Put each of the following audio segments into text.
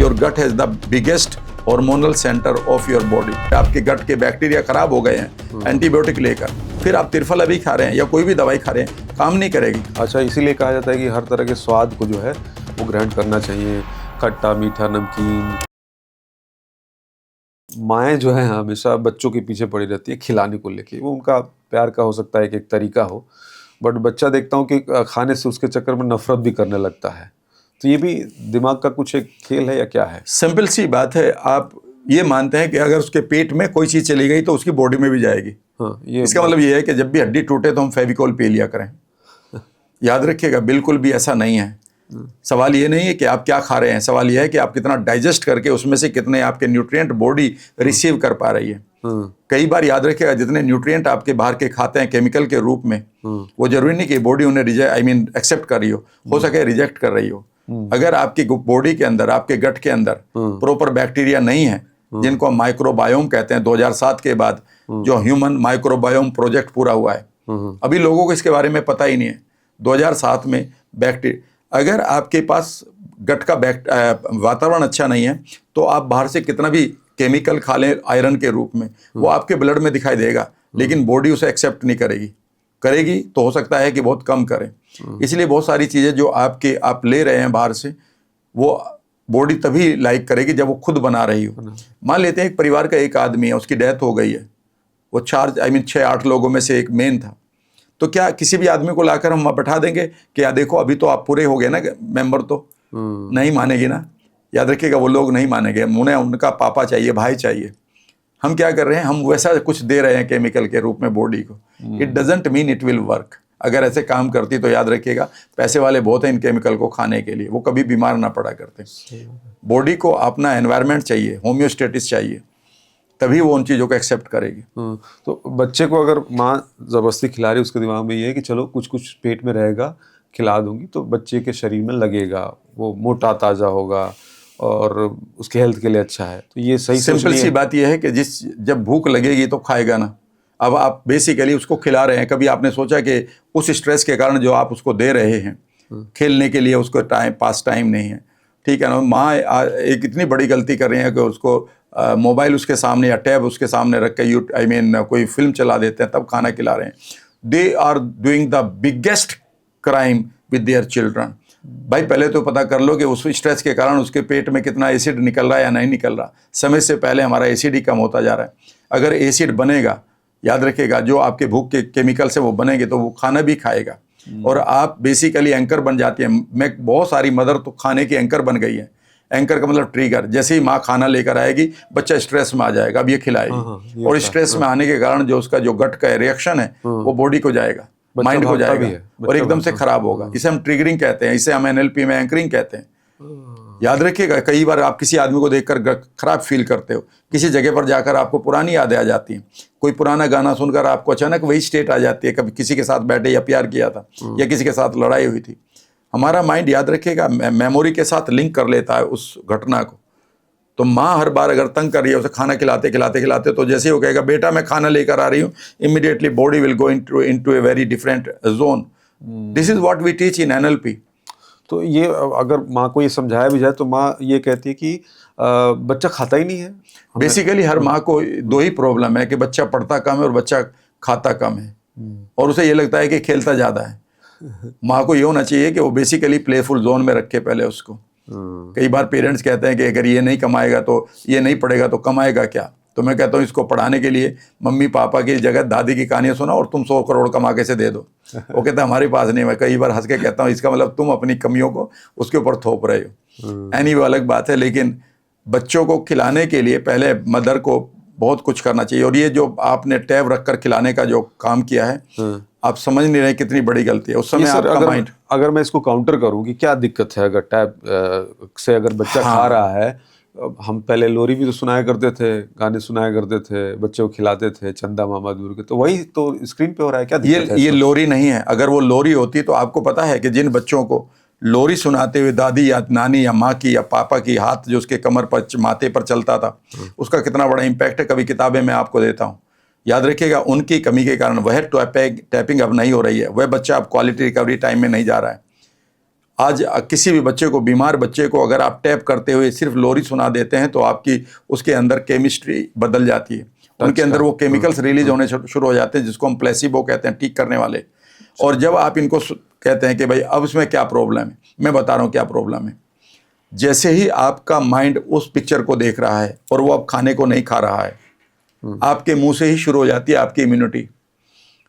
Your gut has the biggest hormonal centre of your body. आपके gut के bacteria खराब हो गए हैं एंटीबायोटिक लेकर, फिर आप तिरफला भी खा रहे हैं या कोई भी दवाई खा रहे हैं, काम नहीं करेगी। अच्छा, इसीलिए कहा जाता है कि हर तरह के स्वाद को जो है वो ग्रहण करना चाहिए, खट्टा मीठा नमकीन। माएँ जो है हमेशा बच्चों के पीछे पड़ी रहती है खिलाने को लेके, वो उनका प्यार का हो सकता है कि एक तरीका हो, बट बच्चा देखता हूँ कि खाने से उसके चक्कर में नफरत भी करने लगता है। तो ये भी दिमाग का कुछ एक खेल है या क्या है? सिंपल सी बात है, आप ये मानते हैं कि अगर उसके पेट में कोई चीज़ चली गई तो उसकी बॉडी में भी जाएगी। हाँ, इसका मतलब ये है कि जब भी हड्डी टूटे तो हम फेविकोल पी लिया करें। याद रखिएगा, बिल्कुल भी ऐसा नहीं है। सवाल ये नहीं है कि आप क्या खा रहे हैं, सवाल ये है कि आप कितना डाइजेस्ट करके उसमें से कितने आपके न्यूट्रिएंट बॉडी रिसीव कर पा रही है। कई बार याद रखिएगा, जितने न्यूट्रिएंट आपके बाहर के खाते हैं केमिकल के रूप में, वो जरूरी नहीं कि बॉडी उन्हें एक्सेप्ट कर रही हो सके रिजेक्ट कर रही हो। अगर आपकी बॉडी के अंदर, आपके गट के अंदर प्रॉपर बैक्टीरिया नहीं है, जिनको हम माइक्रोबायोम कहते हैं, 2007 के बाद जो ह्यूमन माइक्रोबायोम प्रोजेक्ट पूरा हुआ है, अभी लोगों को इसके बारे में पता ही नहीं है। 2007 में बैक्टीरिया, अगर आपके पास गट का वातावरण अच्छा नहीं है तो आप बाहर से कितना भी केमिकल खा लें आयरन के रूप में, वो आपके ब्लड में दिखाई देगा, लेकिन बॉडी उसे एक्सेप्ट नहीं करेगी तो हो सकता है कि बहुत कम करें। इसलिए बहुत सारी चीज़ें जो आप ले रहे हैं बाहर से, वो बॉडी तभी लाइक करेगी जब वो खुद बना रही हो। मान लेते हैं एक परिवार का एक आदमी है, उसकी डेथ हो गई है, वो 6-8 लोगों में से एक मेन था, तो क्या किसी भी आदमी को लाकर हम वहाँ बैठा देंगे कि या देखो अभी तो आप पूरे हो गए ना मेंबर, तो नहीं मानेगी ना। याद रखिएगा, वो लोग नहीं मानेंगे, उन्हें उनका पापा चाहिए, भाई चाहिए। हम क्या कर रहे हैं, हम वैसा कुछ दे रहे हैं केमिकल के रूप में बॉडी को। It doesn't mean it will work. अगर ऐसे काम करती तो याद रखिएगा, पैसे वाले बहुत हैं इन केमिकल को खाने के लिए, वो कभी बीमार ना पड़ा करते। बॉडी को अपना एनवायरनमेंट चाहिए, होम्योस्टेटिस चाहिए, तभी वो उन चीज़ों को एक्सेप्ट करेगी। तो बच्चे को अगर माँ ज़बरदस्ती खिला रही है, उसके दिमाग में ये है कि चलो कुछ कुछ पेट में रहेगा, खिला दूंगी तो बच्चे के शरीर में लगेगा, वो मोटा ताज़ा होगा और उसके हेल्थ के लिए अच्छा है। तो ये सही सिंपल सी बात यह है कि जब भूख लगेगी तो खाएगा ना। अब आप बेसिकली उसको खिला रहे हैं, कभी आपने सोचा कि उस स्ट्रेस के कारण जो आप उसको दे रहे हैं खेलने के लिए, उसको टाइम नहीं है, ठीक है ना। माँ एक इतनी बड़ी गलती कर रही है कि उसको मोबाइल उसके सामने या टैब उसके सामने रख के कोई फिल्म चला देते हैं, तब खाना खिला रहे हैं। They are doing the biggest crime with their children. भाई पहले तो पता कर लो कि उस स्ट्रेस के कारण उसके पेट में कितना एसिड निकल रहा है या नहीं निकल रहा। समय से पहले हमारा एसिड ही कम होता जा रहा है। अगर एसिड बनेगा, याद रखिएगा, जो आपके भूख के केमिकल से वो बनेंगे तो वो खाना भी खाएगा, और आप बेसिकली एंकर बन जाती है। मैं बहुत सारी मदर तो खाने की एंकर बन गई है। एंकर का मतलब ट्रिगर, जैसे ही माँ खाना लेकर आएगी बच्चा स्ट्रेस में आ जाएगा, अब ये खिलाएगी, और स्ट्रेस में आने के कारण जो उसका जो गट का रिएक्शन है वो बॉडी को जाएगा, माइंड को जाएगा, और एकदम से खराब होगा। इसे हम ट्रिगरिंग कहते हैं, इसे हम एनएलपी में एंकरिंग कहते हैं। याद रखिएगा, कई बार आप किसी आदमी को देखकर खराब फील करते हो, किसी जगह पर जाकर आपको पुरानी यादें आ जाती हैं, कोई पुराना गाना सुनकर आपको अचानक वही स्टेट आ जाती है, कभी किसी के साथ बैठे या प्यार किया था या किसी के साथ लड़ाई हुई थी। हमारा माइंड, याद रखिएगा, मेमोरी के साथ लिंक कर लेता है उस घटना को। तो माँ हर बार अगर तंग कर रही है उसे खाना खिलाते तो जैसे ही वो कहेगा बेटा मैं खाना लेकर आ रही हूँ, immediately body will go into a very different zone. This is what we teach in NLP. तो ये अगर माँ को ये समझाया भी जाए तो माँ ये कहती है कि बच्चा खाता ही नहीं है। बेसिकली हर माँ को दो ही प्रॉब्लम है कि बच्चा पढ़ता कम है और बच्चा खाता कम है, और उसे ये लगता है कि खेलता ज़्यादा है। माँ को ये होना चाहिए कि वो बेसिकली प्लेफुल जोन में रखे पहले उसको। कई बार पेरेंट्स कहते हैं कि अगर ये नहीं कमाएगा तो, ये नहीं पढ़ेगा तो कमाएगा क्या। तो मैं कहता हूँ इसको पढ़ाने के लिए मम्मी पापा की जगह दादी की कहानियाँ सुनाओ और तुम 100 करोड़ कमा के से दे दो। वो कहता है हमारे पास नहीं। मैं कई बार हंस के कहता हूँ इसका मतलब तुम अपनी कमियों को उसके ऊपर थोप रहे हो। वो अलग बात है, लेकिन बच्चों को खिलाने के लिए पहले मदर को बहुत कुछ करना चाहिए। और ये जो आपने टैब रखकर खिलाने का जो काम किया है, आप समझ नहीं रहे कितनी बड़ी गलती है। उस समय आपका माइंड, अगर मैं इसको काउंटर करूं कि क्या दिक्कत है अगर टैब से अगर बच्चा खा रहा है। हम पहले लोरी भी तो सुनाया करते थे, गाने सुनाया करते थे, बच्चों को खिलाते थे, चंदा मामा दूर के, तो वही तो स्क्रीन पे हो रहा है। क्या दिक्कत है? ये लोरी नहीं है। अगर वो लोरी होती तो आपको पता है कि जिन बच्चों को लोरी सुनाते हुए दादी या नानी या माँ की या पापा की हाथ जो उसके कमर पर माथे पर चलता था, उसका कितना बड़ा इम्पैक्ट है, कभी किताबें मैं आपको देता हूँ। याद रखिएगा, उनकी कमी के कारण वह टैपिंग अब नहीं हो रही है, वह बच्चा अब क्वालिटी रिकवरी टाइम में नहीं जा रहा है। आज किसी भी बच्चे को, बीमार बच्चे को अगर आप टैप करते हुए सिर्फ लोरी सुना देते हैं तो आपकी उसके अंदर केमिस्ट्री बदल जाती है, उनके अंदर वो केमिकल्स रिलीज होने शुरू हो जाते हैं जिसको हम प्लेसिबो कहते हैं, ठीक करने वाले। और जब आप इनको कहते हैं कि भाई अब इसमें क्या प्रॉब्लम है, मैं बता रहा हूँ क्या प्रॉब्लम है। जैसे ही आपका माइंड उस पिक्चर को देख रहा है और वो अब खाने को नहीं खा रहा है, आपके मुंह से ही शुरू हो जाती है आपकी इम्यूनिटी।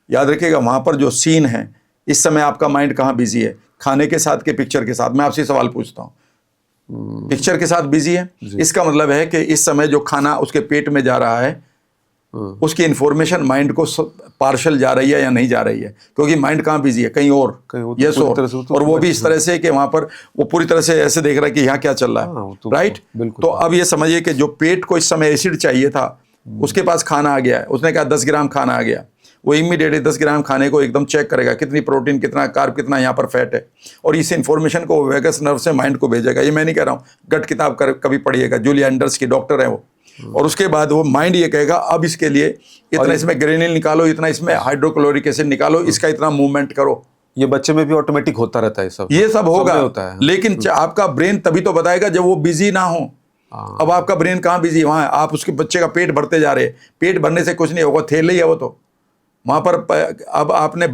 याद रखिएगा, वहाँ पर जो सीन है, इस समय आपका माइंड कहाँ बिजी है, खाने के साथ के पिक्चर के साथ। मैं आपसे सवाल पूछता हूँ, पिक्चर के साथ बिजी है, इसका मतलब है कि इस समय जो खाना उसके पेट में जा रहा है उसकी इंफॉर्मेशन माइंड को पार्शल जा रही है या नहीं जा रही है, क्योंकि माइंड कहाँ बिजी है, कहीं और, यस और वो भी इस तरह से कि वहाँ पर वो पूरी तरह से ऐसे देख रहा है कि यहाँ क्या चल रहा है, राइट। तो अब ये समझिए कि जो पेट को इस समय एसिड चाहिए था, उसके पास खाना आ गया है, उसने कहा 10 ग्राम खाना आ गया, वो इमीडिएटली 10 ग्राम खाने को एकदम चेक करेगा, कितनी प्रोटीन, कितना कार्ब, कितना यहाँ पर फैट है, और इस इन्फॉर्मेशन को वेगस नर्व से माइंड को भेजेगा। ये मैं नहीं कह रहा हूँ, गट किताब कभी पढ़िएगा, जूलिया एंडर्स की डॉक्टर है वो। और उसके बाद वो माइंड ये कहेगा अब इसके लिए इतना इसमें ग्रेनिल निकालो, इतना इसमें हाइड्रोक्लोरिक एसिड निकालो, इसका इतना मूवमेंट करो। ये बच्चे में भी ऑटोमेटिक होता रहता है, ये सब होगा, होता है। लेकिन आपका ब्रेन तभी तो बताएगा जब वो बिजी ना हो। अब आपका ब्रेन कहाँ बिजी है, वहाँ आप उसके बच्चे का पेट भरते जा रहे हैं, पेट भरने से कुछ नहीं होगा, थैले ही है वो तो वहाँ पर। अब आपने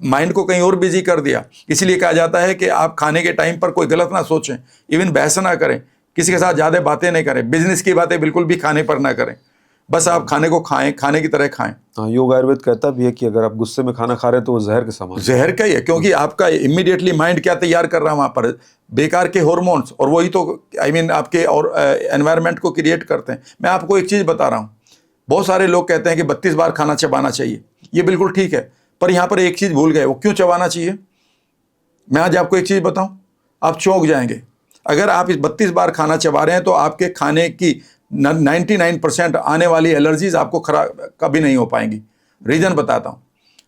माइंड को कहीं और बिजी कर दिया। इसलिए कहा जाता है कि आप खाने के टाइम पर कोई गलत ना सोचें, इवन बहस ना करें, किसी के साथ ज़्यादा बातें नहीं करें, बिजनेस की बातें बिल्कुल भी खाने पर ना करें, बस आप खाने को खाएं, खाने की तरह खाएं। हाँ, योग आयुर्वेद कहता भी है कि अगर आप गुस्से में खाना खा रहे हैं तो वो जहर के समान, जहर का ही है, क्योंकि आपका इमीडिएटली माइंड क्या तैयार कर रहा है वहाँ पर, बेकार के हार्मोन्स, और वही तो आपके और एनवायरनमेंट को क्रिएट करते हैं। मैं आपको एक चीज़ बता रहा हूँ, बहुत सारे लोग कहते हैं कि 32 बार खाना चबाना चाहिए, ये बिल्कुल ठीक है, पर यहाँ पर एक चीज़ भूल गए, वो क्यों चबाना चाहिए। मैं आज आपको एक चीज़ बताऊँ, आप चौंक जाएंगे। अगर आप इस 32 बार खाना चबा रहे हैं तो आपके खाने की 99% आने वाली एलर्जीज आपको खराब कभी नहीं हो पाएंगी। रीज़न बताता हूँ,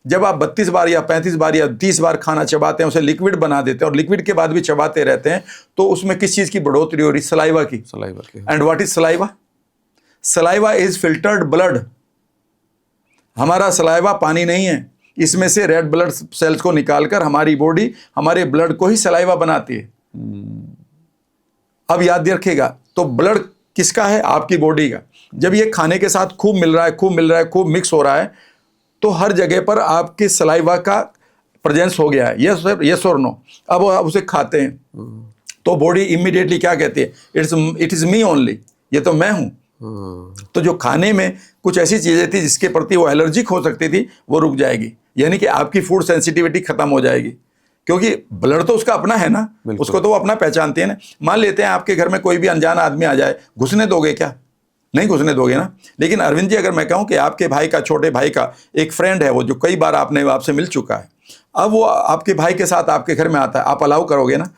जब आप 32 बार या 35 बार या 30 बार खाना चबाते हैं, उसे लिक्विड बना देते हैं और लिक्विड के बाद भी चबाते रहते हैं, तो उसमें किस चीज़ की बढ़ोतरी हो रही, सलाइवा की। And what is saliva? Saliva is filtered blood. हमारा सलाइवा पानी नहीं है, इसमें से रेड ब्लड सेल्स को निकालकर हमारी बॉडी हमारे ब्लड को ही सलाइवा बनाती है। अब याद रखिएगा, तो ब्लड किसका है, आपकी बॉडी का। जब ये खाने के साथ खूब मिल रहा है, खूब मिल रहा है, खूब मिक्स हो रहा है, तो हर जगह पर आपके सलाइवा का प्रेजेंस हो गया है, यस और नो। अब आप उसे खाते हैं तो बॉडी इमीडिएटली क्या कहती है, इट इज मी ओनली, ये तो मैं हूं। तो जो खाने में कुछ ऐसी चीजें थी जिसके प्रति वो एलर्जिक हो सकती थी, वो रुक जाएगी, यानी कि आपकी फूड सेंसिटिविटी खत्म हो जाएगी, क्योंकि ब्लड तो उसका अपना है ना, उसको तो वो अपना पहचानते हैं ना। मान लेते हैं आपके घर में कोई भी अनजान आदमी आ जाए, घुसने दोगे क्या? नहीं घुसने दोगे ना। लेकिन अरविंद जी, अगर मैं कहूँ कि आपके भाई का, छोटे भाई का एक फ्रेंड है, वो जो कई बार आपसे मिल चुका है, अब वो आपके भाई के साथ आपके घर में आता है, आप अलाउ करोगे ना?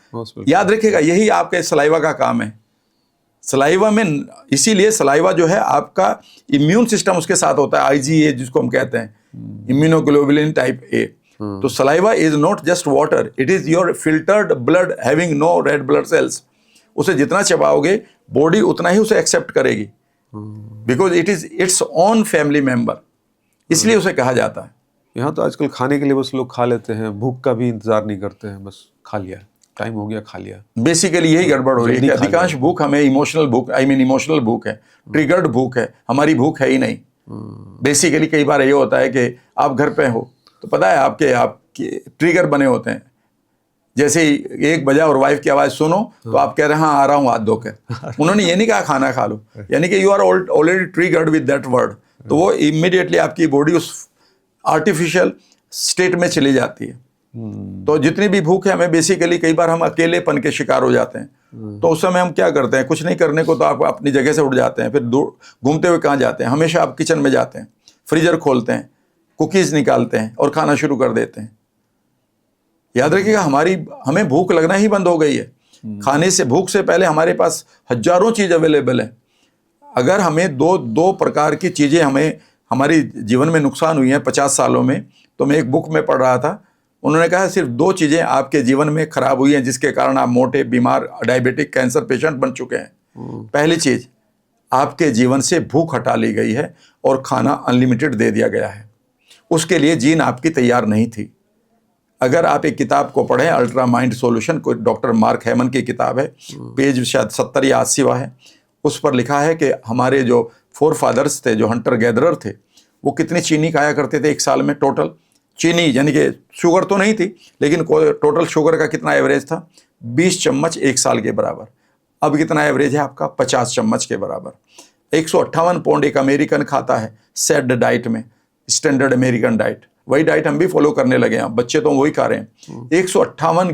याद रखिएगा, यही आपके सलाइवा का काम है। सलाइवा में, इसीलिए सलाइवा जो है आपका इम्यून सिस्टम उसके साथ होता है, IgA जिसको हम कहते हैं, इम्यूनोग्लोबुलिन टाइप A। तो saliva is not just water, it is your filtered blood having no red blood cells. उसे जितना चबाओगे बॉडी उतना ही उसे एक्सेप्ट करेगी, because it is its own family member, इसलिए उसे कहा जाता है। यहाँ तो आजकल खाने के लिए बस लोग खा लेते हैं, भूख का भी इंतजार नहीं करते हैं, बस खा लिया, टाइम हो गया, खा लिया। बेसिकली यही गड़बड़ हो रही है कि अधिकांश भूख हमें इमोशनल भूख, इमोशनल भूख है, ट्रिगर्ड भूख है, हमारी भूख है ही नहीं। बेसिकली कई बार ये होता है कि आप घर पे हो तो पता है आपके ट्रिगर बने होते हैं, जैसे ही 1 बजा और वाइफ की आवाज़ सुनो तो आप कह रहे हैं हाँ आ रहा हूँ हाथ धोकर। उन्होंने ये नहीं कहा खाना खा लो, यानी कि you are already triggered with that word, तो वो इमीडिएटली आपकी बॉडी उस आर्टिफिशियल स्टेट में चली जाती है। तो जितनी भी भूख है हमें, बेसिकली कई बार हम अकेलेपन के शिकार हो जाते हैं, तो उस समय हम क्या करते हैं, कुछ नहीं करने को तो आप अपनी जगह से उठ जाते हैं, फिर घूमते हुए कहाँ जाते हैं, हमेशा आप किचन में जाते हैं, फ्रीजर खोलते हैं, कुकीज़ निकालते हैं और खाना शुरू कर देते हैं। याद रखिएगा, हमें भूख लगना ही बंद हो गई है। खाने से, भूख से पहले हमारे पास हजारों चीज़ अवेलेबल है। अगर हमें दो प्रकार की चीज़ें हमारी जीवन में नुकसान हुई हैं 50 सालों में, तो मैं एक बुक में पढ़ रहा था, उन्होंने कहा सिर्फ 2 चीज़ें आपके जीवन में खराब हुई हैं जिसके कारण आप मोटे, बीमार, डायबिटिक, कैंसर पेशेंट बन चुके हैं। पहली चीज़, आपके जीवन से भूख हटा ली गई है और खाना अनलिमिटेड दे दिया गया है। उसके लिए जीन आपकी तैयार नहीं थी। अगर आप एक किताब को पढ़ें, अल्ट्रा माइंड सॉल्यूशन, कोई डॉक्टर मार्क हैमन की किताब है, पेज शायद 70 या 80वां है, उस पर लिखा है कि हमारे जो फोर फादर्स थे, जो हंटर गैदरर थे, वो कितनी चीनी खाया करते थे एक साल में टोटल। चीनी यानी कि शुगर तो नहीं थी, लेकिन टोटल शुगर का कितना एवरेज था? 20 चम्मच एक साल के बराबर। अब कितना एवरेज है आपका? 50 चम्मच के बराबर। 158 पाउंड एक अमेरिकन खाता है सेड डाइट में, स्टैंडर्ड अमेरिकन डाइट। वही डाइट हम भी फॉलो करने लगे हैं, बच्चे तो वही खा रहे हैं। 158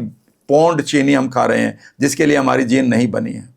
पाउंड चीनी हम खा रहे हैं, जिसके लिए हमारी जीन नहीं बनी है।